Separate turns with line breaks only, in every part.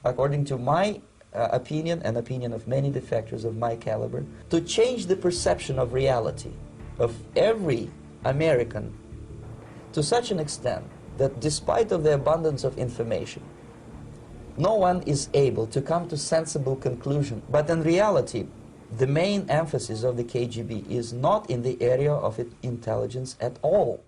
according to my opinion and opinion of many defectors of my caliber, to change the perception of reality of every American to such an extent that despite of the abundance of information, no one is able to come to sensible conclusion. But in reality, the main emphasis of the KGB is not in the area of intelligence at all.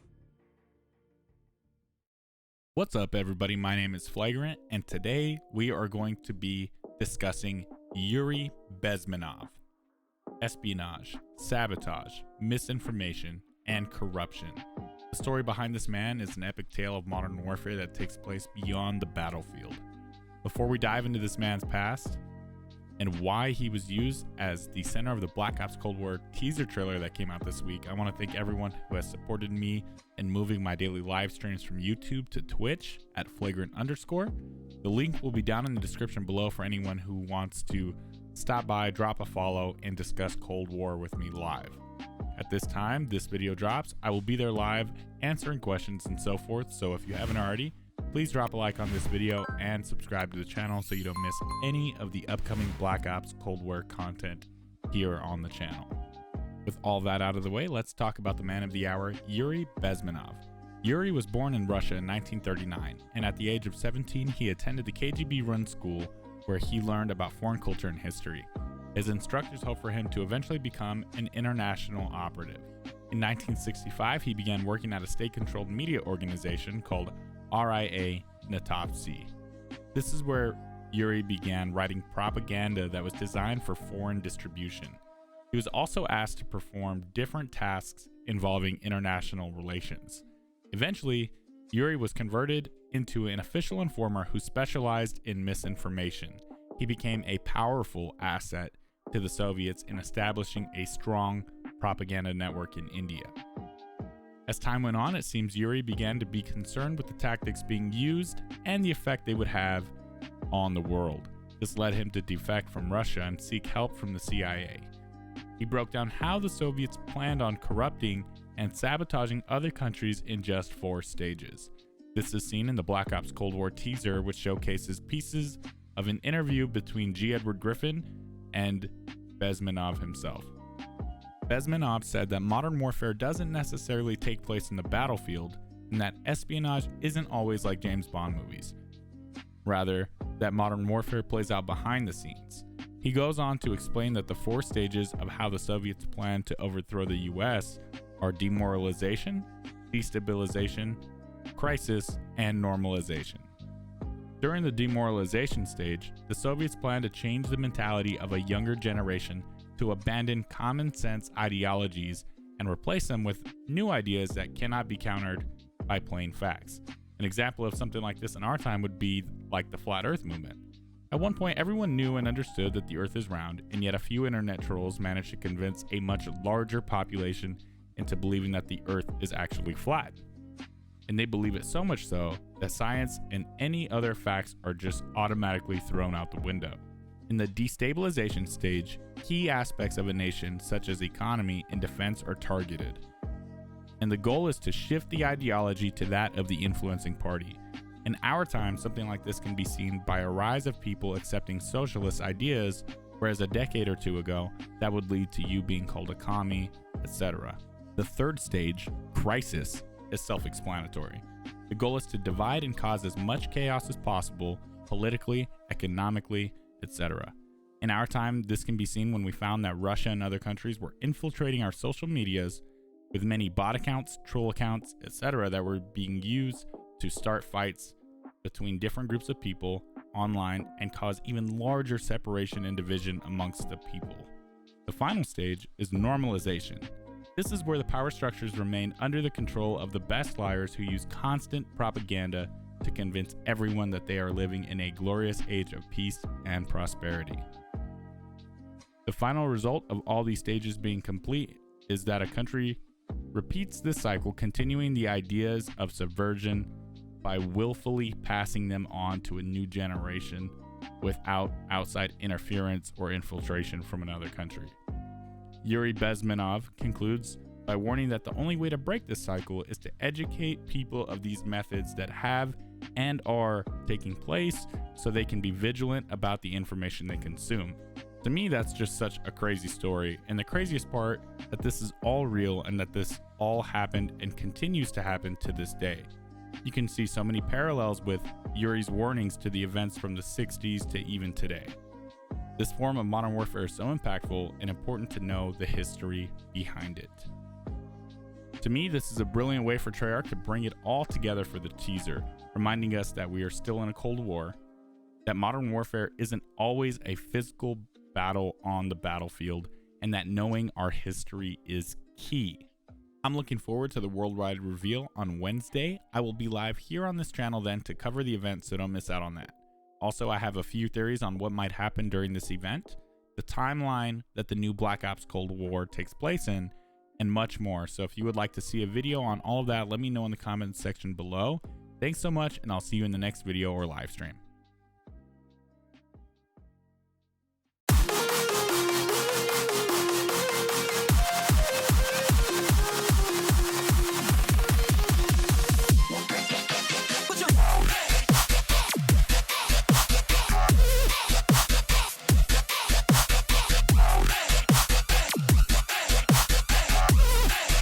What's up, everybody? My name is Flagrant, and today we are going to be discussing Yuri Bezmenov. Espionage, sabotage, misinformation, and corruption. The story behind this man is an epic tale of modern warfare that takes place beyond the battlefield. Before we dive into this man's past and why he was used as the center of the Black Ops Cold War teaser trailer that came out this week, I want to thank everyone who has supported me in moving my daily live streams from YouTube to Twitch at Flagrant_. The link will be down in the description below for anyone who wants to stop by, drop a follow, and discuss Cold War with me live. At this time this video drops, I will be there live answering questions and so forth, so if you haven't already, please drop a like on this video and subscribe to the channel so you don't miss any of the upcoming Black Ops Cold War content here on the channel. With all that out of the way, let's talk about the man of the hour, Yuri Bezmenov. Yuri was born in Russia in 1939, and at the age of 17, he attended the KGB-run school where he learned about foreign culture and history. His instructors hoped for him to eventually become an international operative. In 1965, he began working at a state-controlled media organization called RIA Natovci. This is where Yuri began writing propaganda that was designed for foreign distribution. He was also asked to perform different tasks involving international relations. Eventually, Yuri was converted into an official informer who specialized in misinformation. He became a powerful asset to the Soviets in establishing a strong propaganda network in India. As time went on, it seems Yuri began to be concerned with the tactics being used and the effect they would have on the world. This led him to defect from Russia and seek help from the CIA. He broke down how the Soviets planned on corrupting and sabotaging other countries in just 4 stages. This is seen in the Black Ops Cold War teaser, which showcases pieces of an interview between G. Edward Griffin and Bezmenov himself. Bezmenov said that modern warfare doesn't necessarily take place in the battlefield, and that espionage isn't always like James Bond movies. Rather, that modern warfare plays out behind the scenes. He goes on to explain that the 4 stages of how the Soviets plan to overthrow the US are demoralization, destabilization, crisis, and normalization. During the demoralization stage, the Soviets plan to change the mentality of a younger generation to abandon common sense ideologies and replace them with new ideas that cannot be countered by plain facts. An example of something like this in our time would be like the Flat Earth movement. At one point, everyone knew and understood that the Earth is round, and yet a few internet trolls managed to convince a much larger population into believing that the Earth is actually flat. And they believe it so much so that science and any other facts are just automatically thrown out the window. In the destabilization stage, key aspects of a nation, such as economy and defense, are targeted. And the goal is to shift the ideology to that of the influencing party. In our time, something like this can be seen by a rise of people accepting socialist ideas, whereas a decade or 2 ago, that would lead to you being called a commie, etc. The 3rd stage, crisis, is self-explanatory. The goal is to divide and cause as much chaos as possible, politically, economically, etc. In our time, this can be seen when we found that Russia and other countries were infiltrating our social medias with many bot accounts, troll accounts, etc. that were being used to start fights between different groups of people online and cause even larger separation and division amongst the people. The final stage is normalization. This is where the power structures remain under the control of the best liars who use constant propaganda to convince everyone that they are living in a glorious age of peace and prosperity. The final result of all these stages being complete is that a country repeats this cycle, continuing the ideas of subversion by willfully passing them on to a new generation without outside interference or infiltration from another country. Yuri Bezmenov concludes by warning that the only way to break this cycle is to educate people of these methods that have and are taking place so they can be vigilant about the information they consume. To me, that's just such a crazy story, and the craziest part that this is all real and that this all happened and continues to happen to this day. You can see so many parallels with Yuri's warnings to the events from the 60s to even today. This form of modern warfare is so impactful and important to know the history behind it. To me, this is a brilliant way for Treyarch to bring it all together for the teaser, reminding us that we are still in a Cold War, that modern warfare isn't always a physical battle on the battlefield, and that knowing our history is key. I'm looking forward to the worldwide reveal on Wednesday. I will be live here on this channel then to cover the event, so don't miss out on that. Also, I have a few theories on what might happen during this event, the timeline that the new Black Ops Cold War takes place in, and much more. So if you would like to see a video on all of that, let me know in the comments section below. Thanks so much, and I'll see you in the next video or live stream.